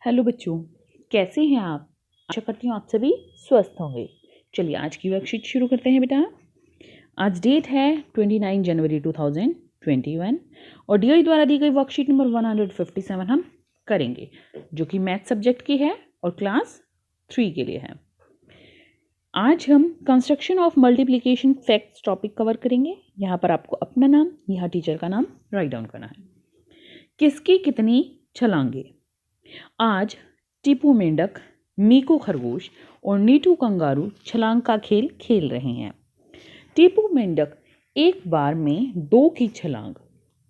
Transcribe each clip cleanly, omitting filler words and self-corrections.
Hello बच्चों, कैसे हैं आप? आशा करती हूँ आप सभी स्वस्थ होंगे। चलिए आज की वर्कशीट शुरू करते हैं बेटा। आज डेट है 29 जनवरी 2021 और डीआई द्वारा दी गई वर्कशीट नंबर 157 हम करेंगे, जो कि मैथ सब्जेक्ट की है और क्लास 3 के लिए है। आज हम construction of multiplication facts topic cover करेंगे। यहाँ पर आपको अपना नाम, यहाँ टीचर का नाम राइट डाउन करना है। किसकी कितनी छलांगे? आज टीपू मेंढक, मीकू खरगोश और नीटू कंगारू छलांग का खेल खेल रहे हैं। टीपू मेंढक एक बार में 2 की छलांग,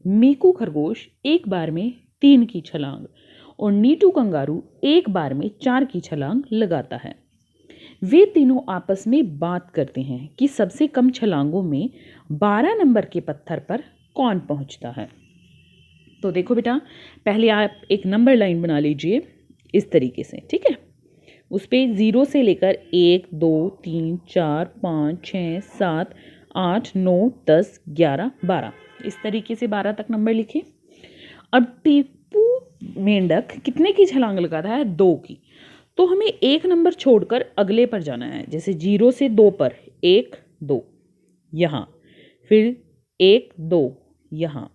मीकू खरगोश एक बार में 3 की छलांग और नीटू कंगारू एक बार में 4 की छलांग लगाता है। वे तीनों आपस में बात करते हैं कि सबसे कम छलांगों में 12 नंबर के पत्थर पर कौन पहुंचता है। तो देखो बेटा, पहले आप एक नंबर लाइन बना लीजिए इस तरीके से, ठीक है। उस पर 0 से लेकर 1 2 3 4 5 6 7 8 9 10 11 12 इस तरीके से 12 तक नंबर लिखे। अब टीपू मेंढक कितने की छलांग लगाता है? 2 की। तो हमें एक नंबर छोड़कर अगले पर जाना है। जैसे 0 से 2 पर 1 2 यहाँ, फिर 1 2 यहाँ,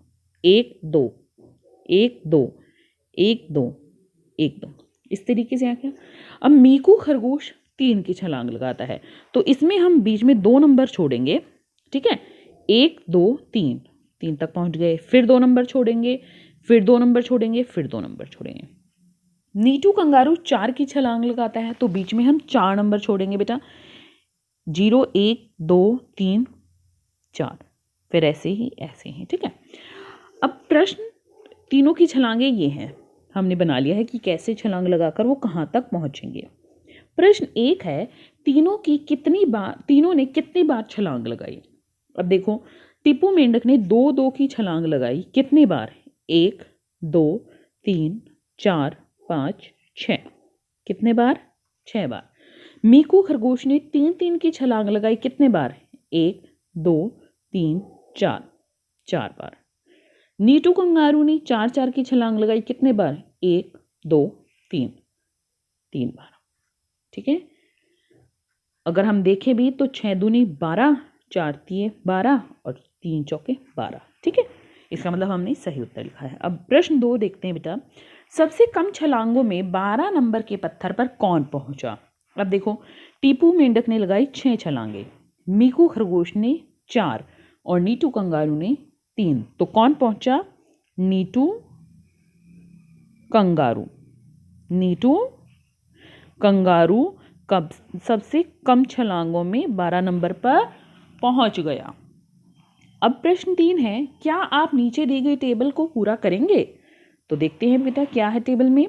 1 2 1 2 1 2 1 2 इस तरीके से आके अब मीकू खरगोश 3 की छलांग लगाता है, तो इसमें हम बीच में 2 नंबर छोड़ेंगे, ठीक है। 1 2 3 3 तक पहुंच गए, फिर 2 नंबर छोड़ेंगे, फिर 2 नंबर छोड़ेंगे, फिर 2 नंबर छोड़ेंगे। नीटू कंगारू 4 की छलांग लगाता है, तो बीच में हम 4 नंबर छोड़ेंगे बेटा, 0 1 2 3 4, फिर ऐसे ही, ठीक है। अब प्रश्न तीनों की छलांगे ये हैं, हमने बना लिया है कि कैसे छलांग लगाकर वो कहाँ तक पहुँचेंगे। प्रश्न 1 है, तीनों ने कितनी बार छलांग लगाई? अब देखो, टीपू मेंढक ने 2 2 की छलांग लगाई, कितनी बार? 1 2 3 4 5 6, कितने बार? 6 बार। मीकू खरगोश ने 3 3 की छलांग लगाई, कितने बार? 1 2 3 4 4 बार। नीटू कंगारू ने 4 4 की छलांग लगाई, कितने बार? 1 2 3 3 बार, ठीक है। अगर हम देखें भी तो 6 दूनी 12, 4 तिये 12 और 3 चौके 12, ठीक है। इसका मतलब हमने सही उत्तर लिखा है। अब प्रश्न 2 देखते हैं बेटा, सबसे कम छलांगों में 12 नंबर के पत्थर पर कौन पहुंचा? अब देखो, टीपू मेंढक ने लगाई 6 छलांगे, मीकू खरगोश ने 4 और नीटू कंगारू ने 3, तो कौन पहुंचा? नीटू कंगारू। नीटू कंगारू कब सबसे कम छलांगों में 12 नंबर पर पहुंच गया। अब प्रश्न 3 है, क्या आप नीचे दी गई टेबल को पूरा करेंगे? तो देखते हैं बेटा क्या है टेबल में।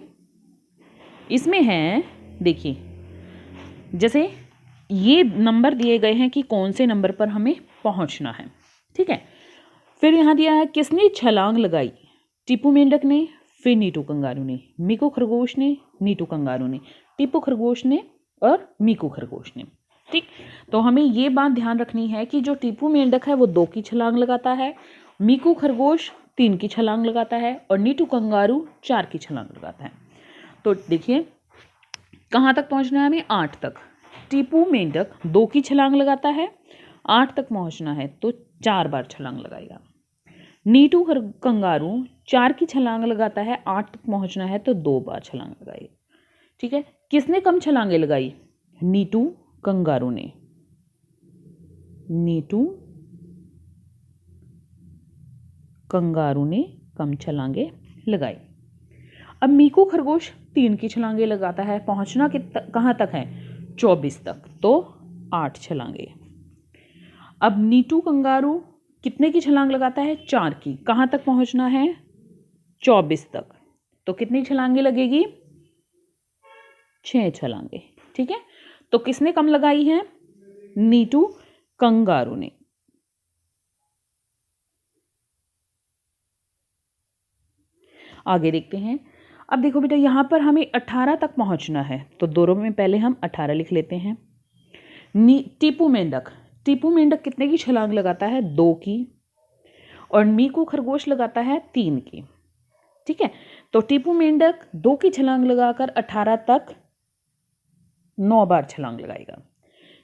इसमें है, देखिए, जैसे ये नंबर दिए गए हैं कि कौन से नंबर पर हमें पहुंचना है, ठीक है। फिर यहाँ दिया है किसने छलांग लगाई? टीपू मेंढक ने, फिर नीटू कंगारू ने, मीकू खरगोश ने, नीटू कंगारू ने, टीपू खरगोश ने और मीकू खरगोश ने, ठीक। तो हमें ये बात ध्यान रखनी है कि जो टीपू मेंढक है वो 2 की छलांग लगाता है, मीकू खरगोश 3 की छलांग लगाता है और नीटू कंगारू 4 की छलांग लगाता है। तो देखिए कहाँ तक पहुँचना है हमें? 8 तक। टीपू मेंढक 2 की छलांग लगाता है, 8 तक पहुँचना है तो 4 बार छलांग लगाएगा। नीटू कंगारू 4 की छलांग लगाता है, 8 तक पहुँचना है तो 2 बार छलांग लगाएगा, ठीक है। किसने कम छलांगे लगाई? नीटू कंगारू ने। नीटू कंगारू ने कम छलांगे लगाई। अब मीकू खरगोश 3 की छलांगे लगाता है, पहुंचना कहाँ तक है? 24 तक, तो 8 छलांगे। अब नीटू कंगारू कितने की छलांग लगाता है? 4 की। कहाँ तक पहुंचना है? 24 तक, तो कितनी छलांगे लगेगी? 6 छलांगे, ठीक है। तो किसने कम लगाई है? नीटू कंगारू ने। आगे देखते हैं। अब देखो बेटा, यहाँ पर हमें 18 तक पहुँचना है, तो दोनों में पहले हम 18 लिख लेते हैं। टीपू मेंढक कितने की छलांग लगाता है? 2 की। और मीकू खरगोश लगाता है 3 की, ठीक है। तो टीपू मेंढक 2 की छलांग लगाकर 18 तक 9 बार छलांग लगाएगा।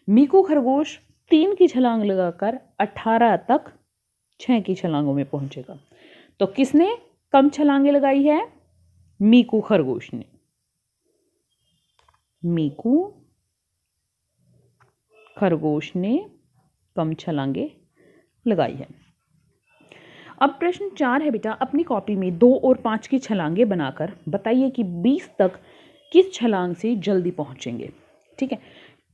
मीकू खरगोश 3 की छलांग लगाकर 18 तक 6 की छलांगों में पहुंचेगा। तो किसने कम छलांगे लगाई है? मीकू खरगोश ने। मीकू खरगोश ने कम छलांगे लगाई है। अब प्रश्न 4 है बेटा, अपनी कॉपी में 2 और 5 की छलांगे बनाकर बताइए कि 20 तक किस छलांग से जल्दी पहुंचेंगे। ठीक है,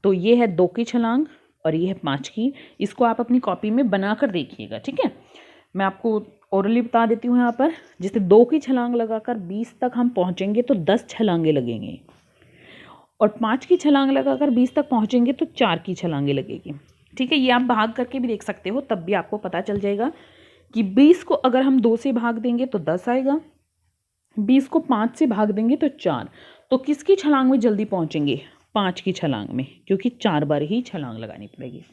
तो ये है 2 की छलांग और ये है 5 की। इसको आप अपनी कॉपी में बनाकर देखिएगा। ठीक है, मैं आपको ओरली बता देती हूँ यहाँ पर। जैसे 2 की छलांग लगाकर 20 तक हम पहुँचेंगे तो 10 छलांगे लगेंगे, और 5 की छलांग लगाकर 20 तक पहुँचेंगे तो 4 की छलांगे लगेगी। ठीक है, ये आप भाग करके भी देख सकते हो, तब भी आपको पता चल जाएगा कि 20 को अगर हम 2 से भाग देंगे तो 10 आएगा, 20 को 5 से भाग देंगे तो 4। तो किसकी छलांग में जल्दी पहुँचेंगे? 5 की छलांग में, क्योंकि 4 बार ही छलांग लगानी पड़ेगी।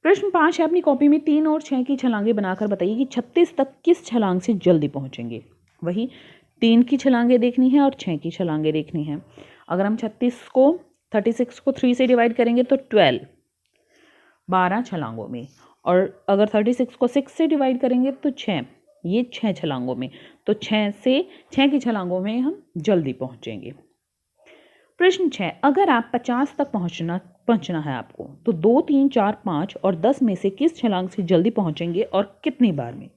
प्रश्न 5 है, अपनी कॉपी में 3 और 6 की छलांगे बनाकर बताइए कि 36 तक किस छलांग से जल्दी पहुँचेंगे। वही 3 की छलांगे देखनी है और 6 की छलांगे देखनी है। अगर हम 36 को 3 से डिवाइड करेंगे तो 12 छलांगों में, और अगर 36 को 6 से डिवाइड करेंगे तो 6, ये 6 छलांगों में। तो 6 की छलांगों में हम जल्दी पहुंचेंगे। प्रश्न 6, अगर आप 50 तक पहुंचना है आपको, तो 2, 3, 4, 5 और 10 में से किस छलांग से जल्दी पहुंचेंगे और कितनी बार में?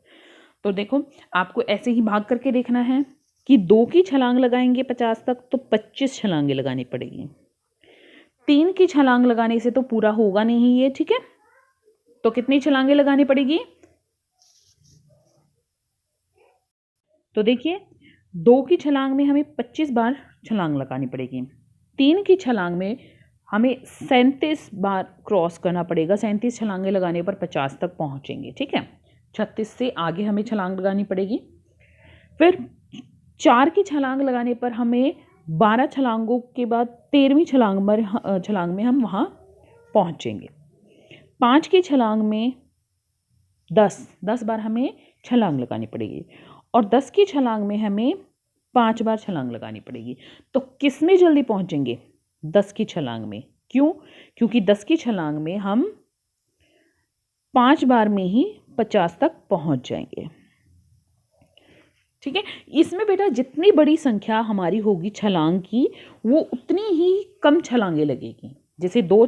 तो देखो, आपको ऐसे ही भाग करके देखना है कि 2 की छलांग लगाएंगे 50 तक तो 25 छलांगे लगानी पड़ेगी। 3 की छलांग लगाने से तो पूरा होगा नहीं ये। ठीक है, तो कितनी छलांगे लगानी पड़ेगी? तो देखिए, 2 की छलांग में हमें 25 बार छलांग लगानी पड़ेगी। 3 की छलांग में हमें 37 बार क्रॉस करना पड़ेगा। 37 छलांगे लगाने पर 50 तक पहुंचेंगे। ठीक है, 36 से आगे हमें छलांग लगानी पड़ेगी। फिर 4 की छलांग लगाने पर हमें 12 छलांगों के बाद 13वीं छलांग में हम वहाँ पहुँचेंगे। 5 की छलांग में 10 बार हमें छलांग लगानी पड़ेगी, और 10 की छलांग में हमें 5 बार छलांग लगानी पड़ेगी। तो किस में जल्दी पहुँचेंगे? 10 की छलांग में। क्यों? क्योंकि 10 की छलांग में हम 5 बार में ही 50 तक पहुँच जाएंगे। ठीक है, इसमें बेटा जितनी बड़ी संख्या हमारी होगी छलांग की, वो उतनी ही कम छलांगे लगेगी। जैसे 2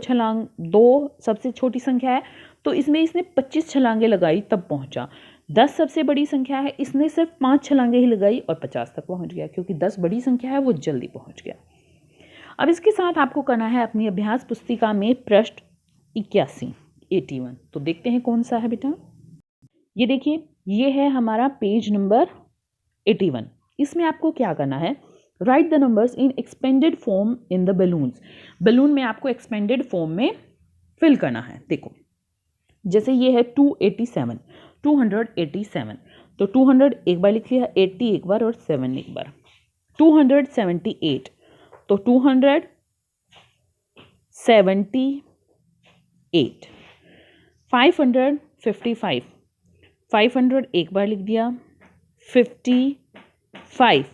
सबसे छोटी संख्या है, तो इसमें इसने 25 छलांगे लगाई तब पहुंचा। 10 सबसे बड़ी संख्या है, इसने सिर्फ 5 छलांगे ही लगाई और 50 तक पहुंच गया, क्योंकि 10 बड़ी संख्या है, वो जल्दी पहुंच गया। अब इसके साथ आपको करना है अपनी अभ्यास पुस्तिका में प्रश्न 81। तो देखते हैं कौन सा है बेटा। ये देखिए, ये है हमारा पेज नंबर 81। इसमें आपको क्या करना है? Right the numbers in expanded form in the balloons. Balloon में आपको एक्सपेंडेड फॉर्म में फिल करना है। देखो, जैसे ये है 287, 287। तो 200 एक बार लिख लिया, 80 एक बार और 7 एक बार। 278, तो 278। 555, 500 एक बार लिख दिया, 55।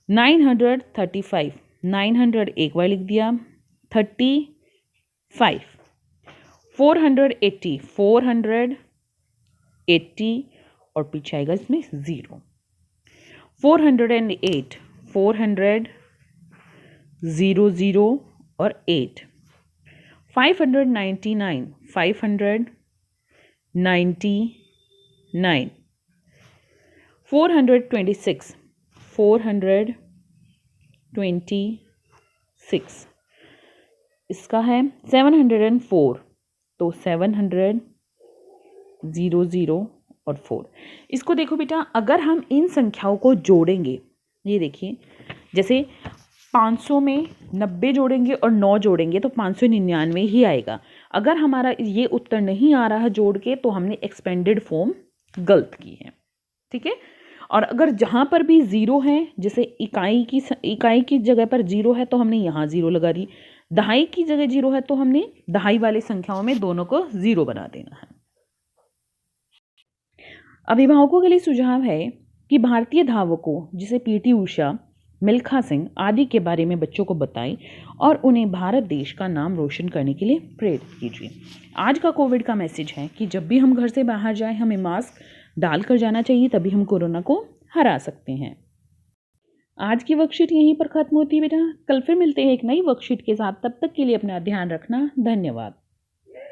935, 900 एक बार लिख दिया, 35। 480, 480 और पीछे आएगा इसमें 0। 408, 400, 0 और 8। 599, 599। 426, 426। इसका है 704, तो 700, 0 और 4। इसको देखो बेटा, अगर हम इन संख्याओं को जोड़ेंगे, ये देखिए, जैसे 500 में 90 जोड़ेंगे और 9 जोड़ेंगे तो 599 ही आएगा। अगर हमारा ये उत्तर नहीं आ रहा जोड़ के, तो हमने एक्सपेंडेड फॉर्म गलत की है। ठीक है, और अगर जहाँ पर भी 0 है, जैसे इकाई की जगह पर 0 है तो हमने यहाँ 0 लगा दी, दहाई की जगह 0 है तो हमने दहाई वाली संख्याओं में दोनों को 0 बना देना है। अभिभावकों के लिए सुझाव है कि भारतीय धावकों जैसे पीटी उषा, मिल्खा सिंह आदि के बारे में बच्चों को बताएं और उन्हें भारत देश का नाम रोशन करने के लिए प्रेरित कीजिए। आज का कोविड का मैसेज है कि जब भी हम घर से बाहर जाएं हमें मास्क डालकर जाना चाहिए, तभी हम कोरोना को हरा सकते हैं। आज की वर्कशीट यहीं पर खत्म होती है बेटा। कल फिर मिलते हैं एक नई वर्कशीट के साथ। तब तक के लिए अपना ध्यान रखना। धन्यवाद।